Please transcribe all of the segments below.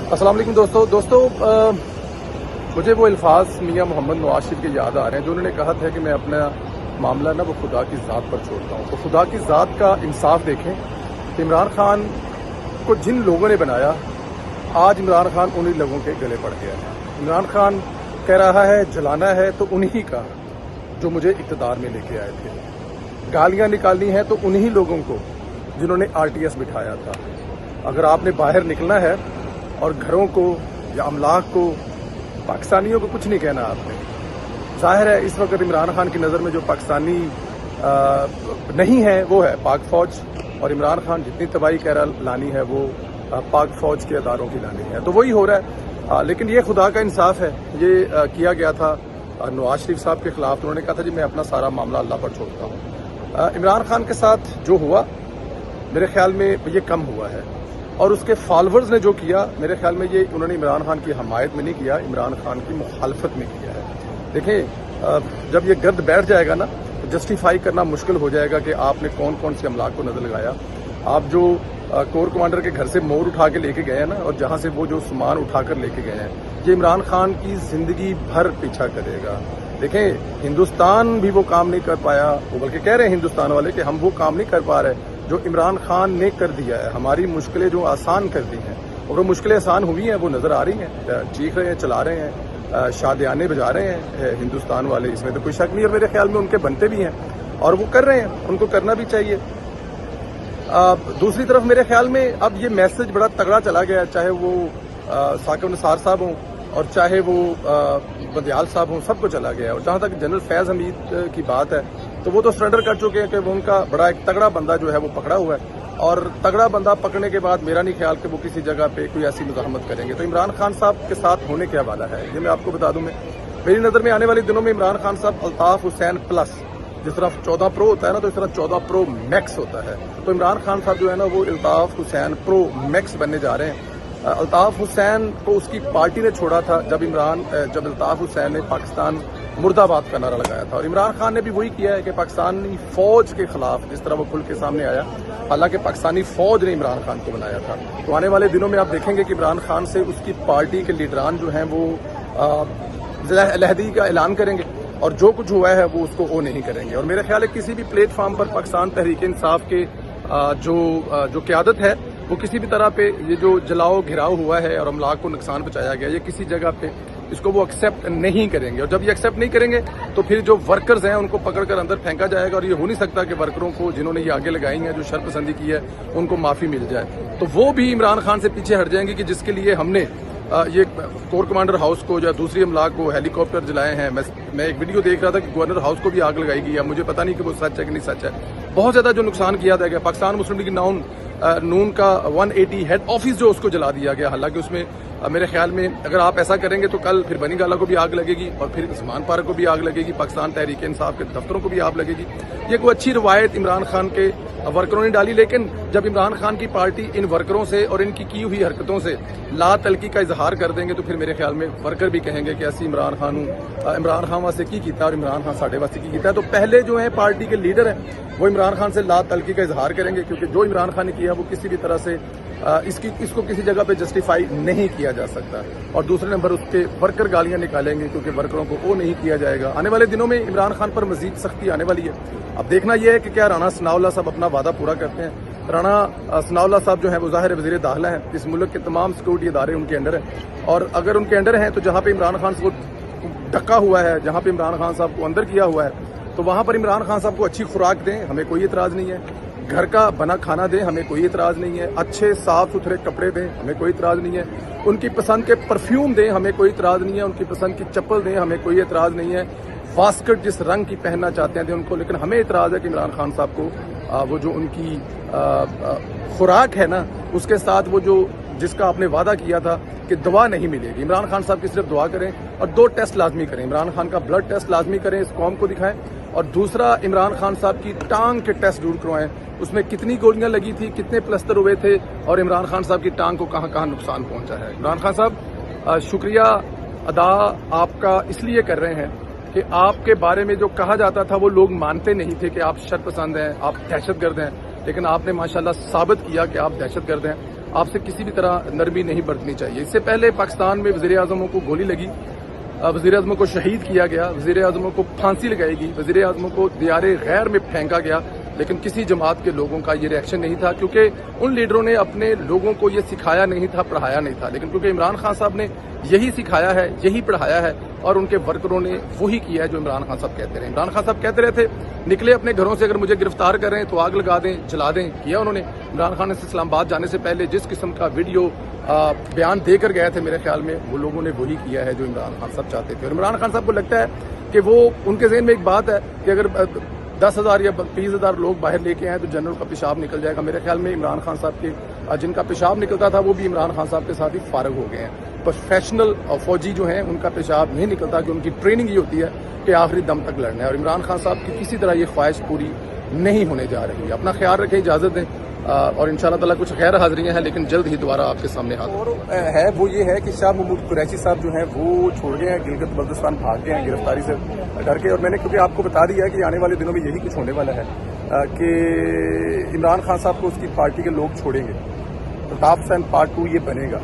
अस्सलाम वालेकुम दोस्तों मुझे वो अल्फाज मियाँ मोहम्मद नवाज शरीफ के याद आ रहे हैं जो उन्होंने कहा था कि मैं अपना मामला ना वो खुदा की ज़ात पर छोड़ता हूँ। तो खुदा की ज़ात का इंसाफ देखें कि इमरान खान को जिन लोगों ने बनाया, आज इमरान खान उन्हीं लोगों के गले पड़ गया है। इमरान खान कह रहा है जलाना है तो उन्हीं का जो मुझे इक़्तिदार में लेके आए थे, गालियाँ निकालनी हैं तो उन्हीं लोगों को जिन्होंने RTS बिठाया था। अगर आपने बाहर निकलना है और घरों को या अमलाक को, पाकिस्तानियों को कुछ नहीं कहना आपने। जाहिर है इस वक्त इमरान खान की नज़र में जो पाकिस्तानी नहीं है वो है पाक फौज, और इमरान खान जितनी तबाही कह रहा लानी है वो पाक फौज के अदारों की लानी है, तो वही हो रहा है। लेकिन ये खुदा का इंसाफ है। ये किया गया था नवाज शरीफ साहब के खिलाफ। उन्होंने कहा था जी मैं अपना सारा मामला अल्लाह पर छोड़ता हूँ। इमरान खान के साथ जो हुआ मेरे ख्याल में ये कम हुआ है, और उसके फॉलोअर्स ने जो किया मेरे ख्याल में ये उन्होंने इमरान खान की हमायत में नहीं किया, इमरान खान की मुखालफत में किया है। देखें जब ये गर्द बैठ जाएगा ना तो जस्टिफाई करना मुश्किल हो जाएगा कि आपने कौन कौन से अमलाक को नजर लगाया। आप जो कोर कमांडर के घर से मोर उठा के लेके गए हैं ना, और जहां से वो जो सामान उठाकर लेके गए हैं, ये इमरान खान की जिंदगी भर पीछा करेगा। देखें हिंदुस्तान भी वो काम नहीं कर पाया, वो बल्कि कह रहे हैं हिंदुस्तान वाले कि हम वो काम नहीं कर पा रहे जो इमरान खान ने कर दिया है। हमारी मुश्किलें जो आसान कर दी हैं, और वो मुश्किलें आसान हुई हैं वो नज़र आ रही हैं, चीख रहे हैं, चला रहे हैं, शादियाने बजा रहे हैं हिंदुस्तान वाले, इसमें तो कोई शक नहीं। और मेरे ख्याल में उनके बनते भी हैं और वो कर रहे हैं, उनको करना भी चाहिए। दूसरी तरफ मेरे ख्याल में अब ये मैसेज बड़ा तगड़ा चला गया, चाहे वो साकिब निसार साहब हों और चाहे वो बंदियाल साहब हों, सबको चला गया है। और जहाँ तक जनरल फैज़ हमीद की बात है तो वो तो सरेंडर कर चुके हैं कि वो उनका बड़ा एक तगड़ा बंदा जो है वो पकड़ा हुआ है, और तगड़ा बंदा पकड़ने के बाद मेरा नहीं ख्याल कि वो किसी जगह पे कोई ऐसी मुज़ाहमत करेंगे। तो इमरान खान साहब के साथ होने क्या वाला है ये मैं आपको बता दूं। मेरी नज़र में आने वाले दिनों में इमरान खान साहब अल्ताफ हुसैन प्लस, जिस तरह 14 प्रो होता है ना, तो इस तरह 14 प्रो मैक्स होता है। तो इमरान खान साहब जो है ना वो अल्ताफ हुसैन प्रो मैक्स बनने जा रहे हैं। अल्ताफ हुसैन को उसकी पार्टी ने छोड़ा था जब अल्ताफ हुसैन ने पाकिस्तान मुर्दाबाद का नारा लगाया था, और इमरान खान ने भी वही किया है कि पाकिस्तानी फौज के खिलाफ जिस तरह वो खुल के सामने आया, हालांकि पाकिस्तानी फौज ने इमरान खान को बनाया था। तो आने वाले दिनों में आप देखेंगे कि इमरान खान से उसकी पार्टी के लीडरान जो हैं वो अलहदी का ऐलान करेंगे, और जो कुछ हुआ है वो उसको वो नहीं करेंगे। और मेरे ख्याल है किसी भी प्लेटफॉर्म पर पाकिस्तान तहरीक इंसाफ के जो क़यादत है वो किसी भी तरह पे ये जो जलाओ घिराव हुआ है और अमलाक को नुकसान पहुंचाया गया, ये किसी जगह पे इसको वो एक्सेप्ट नहीं करेंगे। और जब ये एक्सेप्ट नहीं करेंगे तो फिर जो वर्कर्स हैं उनको पकड़कर अंदर फेंका जाएगा, और ये हो नहीं सकता कि वर्करों को जिन्होंने ये आगे लगाई है, जो शर्पसंदी की है, उनको माफी मिल जाए। तो वो भी इमरान खान से पीछे हट जाएंगे कि जिसके लिए हमने ये कोर कमांडर हाउस को या दूसरी अमलाक को हेलीकॉप्टर जलाए हैं। मैं एक वीडियो देख रहा था कि गवर्नर हाउस को भी आग लगाई गई है, मुझे पता नहीं कि वो सच है कि नहीं सच है। बहुत ज्यादा जो नुकसान किया गया, पाकिस्तान मुस्लिम लीग नून का 180 हेड ऑफिस जो उसको जला दिया गया। हालांकि उसमें मेरे ख्याल में अगर आप ऐसा करेंगे तो कल फिर बनी गाला को भी आग लगेगी, और फिर उस्मान पार्क को भी आग लगेगी, पाकिस्तान तहरीक इंसाफ के दफ्तरों को भी आग लगेगी। ये कोई अच्छी रवायत इमरान खान के वर्करों ने डाली, लेकिन जब इमरान खान की पार्टी इन वर्करों से और इनकी की हुई हरकतों से ला तलकी का इजहार कर देंगे तो फिर मेरे ख्याल में वर्कर भी कहेंगे कि ऐसी इमरान खान वास्ते की कीता और इमरान खान साढ़े वास्ते की कीता है। तो पहले जो है पार्टी के लीडर हैं वो इमरान खान से ला तलकी का इजहार करेंगे, क्योंकि जो इमरान खान ने किया वो किसी भी तरह से इसको किसी जगह पे जस्टिफाई नहीं किया जा सकता। और दूसरे नंबर उसके वर्कर गालियां निकालेंगे, क्योंकि वर्करों को वो नहीं किया जाएगा। आने वाले दिनों में इमरान खान पर मजीद सख्ती आने वाली है। अब देखना यह है कि क्या राणा सनाउल्लाह साहब अपना वादा पूरा करते हैं। राणा सनाउल्लाह साहब जो है वो ज़ाहिर वज़ीर दाखिला हैं, इस मुल्क के तमाम सिक्योरिटी इदारे उनके अंडर हैं, और अगर उनके अंडर हैं तो जहाँ पे इमरान खान को ढका हुआ है, जहाँ पे इमरान खान साहब को अंदर किया हुआ है, तो वहाँ पर इमरान खान साहब को अच्छी खुराक दें, हमें कोई एतराज़ नहीं है। घर का बना खाना दें, हमें कोई एतराज़ नहीं है। अच्छे साफ सुथरे कपड़े दें, हमें कोई एतराज़ नहीं है। उनकी पसंद के परफ्यूम दें, हमें कोई एतराज़ नहीं है। उनकी पसंद की चप्पल दें, हमें कोई एतराज़ नहीं है। वास्कट जिस रंग की पहनना चाहते हैं उनको, लेकिन हमें एतराज़ है कि इमरान खान साहब को वो जो उनकी खुराक है ना, उसके साथ वो जो जिसका आपने वादा किया था कि दवा नहीं मिलेगी, इमरान खान साहब की सिर्फ दुआ करें, और 2 टेस्ट लाजमी करें। इमरान खान का ब्लड टेस्ट लाजमी करें, इस कौम को दिखाएं, और दूसरा इमरान खान साहब की टांग के टेस्ट जरूर करवाएं, उसमें कितनी गोलियां लगी थी, कितने प्लस्तर हुए थे, और इमरान खान साहब की टांग को कहां कहां नुकसान पहुंचा है। इमरान खान साहब शुक्रिया अदा आपका इसलिए कर रहे हैं कि आपके बारे में जो कहा जाता था वो लोग मानते नहीं थे कि आप शरपसंद हैं, आप दहशतगर्द हैं, लेकिन आपने माशाल्लाह साबित किया कि आप दहशतगर्द हैं। آپ سے کسی بھی طرح نرمی نہیں برتنی چاہیے. اس سے پہلے پاکستان میں وزیر اعظموں کو گولی لگی, وزیر اعظموں کو شہید کیا گیا, وزیر اعظموں کو پھانسی لگائی گئی, وزیر اعظموں کو دیار غیر میں پھینکا گیا, لیکن کسی جماعت کے لوگوں کا یہ ریئیکشن نہیں تھا, کیونکہ ان لیڈروں نے اپنے لوگوں کو یہ سکھایا نہیں تھا, پڑھایا نہیں تھا. لیکن کیونکہ عمران خان صاحب نے یہی سکھایا ہے, یہی پڑھایا ہے, اور ان کے ورکروں نے وہی کیا ہے جو عمران خان صاحب کہتے رہے. عمران خان صاحب کہتے رہے تھے نکلے اپنے گھروں سے, اگر مجھے گرفتار کر رہے ہیں تو آگ لگا دیں, جلا دیں. کیا انہوں نے. عمران خان سے اسلام آباد جانے سے پہلے جس قسم کا ویڈیو بیان دے کر گئے تھے, میرے خیال میں وہ لوگوں نے وہی کیا ہے جو عمران خان صاحب چاہتے تھے. اور عمران خان صاحب کو لگتا ہے کہ وہ ان کے ذہن میں ایک بات ہے کہ اگر 10,000 یا 30,000 لوگ باہر لے کے آئیں تو جنرل کا پیشاب نکل جائے گا. میرے خیال میں عمران خان صاحب کے جن کا پیشاب نکلتا تھا وہ بھی عمران خان صاحب کے ساتھ ہی فارغ ہو گئے ہیں. پروفیشنل فوجی جو ہیں ان کا پیشاب نہیں نکلتا, کہ ان کی ٹریننگ یہ ہوتی ہے کہ آخری دم تک لڑنا ہے. اور عمران خان صاحب کی کسی طرح یہ خواہش پوری نہیں ہونے جا رہی. اپنا خیال رکھیں, اجازت دیں, اور انشاءاللہ تعالیٰ کچھ غیر حاضریاں ہیں لیکن جلد ہی دوبارہ آپ کے سامنے حاضر. اور ہے وہ یہ ہے کہ شاہ محمود قریشی صاحب جو ہیں وہ چھوڑ گئے ہیں, گلگت بلتستان بھاگ گئے ہیں گرفتاری سے ڈر کے. اور میں نے کیونکہ آپ کو بتا دیا ہے کہ آنے والے دنوں میں یہی کچھ ہونے والا ہے کہ عمران خان صاحب کو اس کی پارٹی کے لوگ چھوڑیں گے, پرتاپ حسین پارٹ 2 یہ بنے گا.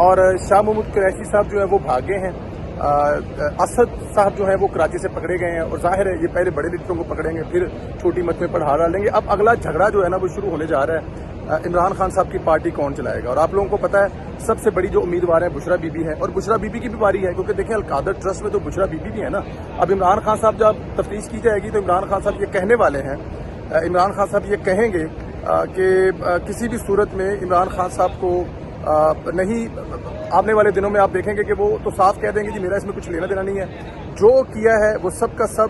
اور شاہ محمود قریشی صاحب جو ہے وہ بھاگ گئے ہیں, اسد صاحب جو ہیں وہ کراچی سے پکڑے گئے ہیں. اور ظاہر ہے یہ پہلے بڑے لیڈروں کو پکڑیں گے, پھر چھوٹی مت میں پڑھا ڈالیں گے. اب اگلا جھگڑا جو ہے نا وہ شروع ہونے جا رہا ہے, عمران خان صاحب کی پارٹی کون چلائے گا. اور آپ لوگوں کو پتا ہے سب سے بڑی جو امیدوار ہے بشرا بی بی ہے, اور بشرا بی بی کی بھی باری ہے, کیونکہ دیکھیں القادر ٹرسٹ میں تو بشرا بی بی بھی ہے نا. اب عمران خان صاحب جب تفتیش کی جائے گی تو عمران خان صاحب یہ کہنے والے ہیں, عمران خان صاحب یہ کہیں گے کہ کسی بھی صورت میں عمران خان صاحب کو نہیں, آنے والے دنوں میں آپ دیکھیں گے کہ وہ تو صاف کہہ دیں گے کہ میرا اس میں کچھ لینا دینا نہیں ہے, جو کیا ہے وہ سب کا سب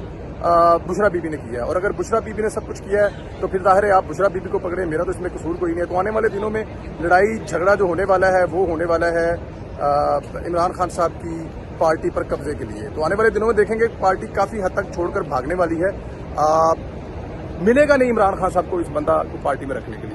بشرا بی بی نے کیا ہے. اور اگر بشرا بی بی نے سب کچھ کیا ہے تو پھر ظاہر ہے آپ بشرا بی بی کو پکڑیں, میرا تو اس میں قصور کوئی نہیں ہے. تو آنے والے دنوں میں لڑائی جھگڑا جو ہونے والا ہے وہ ہونے والا ہے عمران خان صاحب کی پارٹی پر قبضے کے لیے. تو آنے والے دنوں میں دیکھیں گے پارٹی کافی حد تک چھوڑ کر بھاگنے والی ہے. ملے گا نہیں عمران خان صاحب کو اس بندہ کو پارٹی میں رکھنے کے لیے.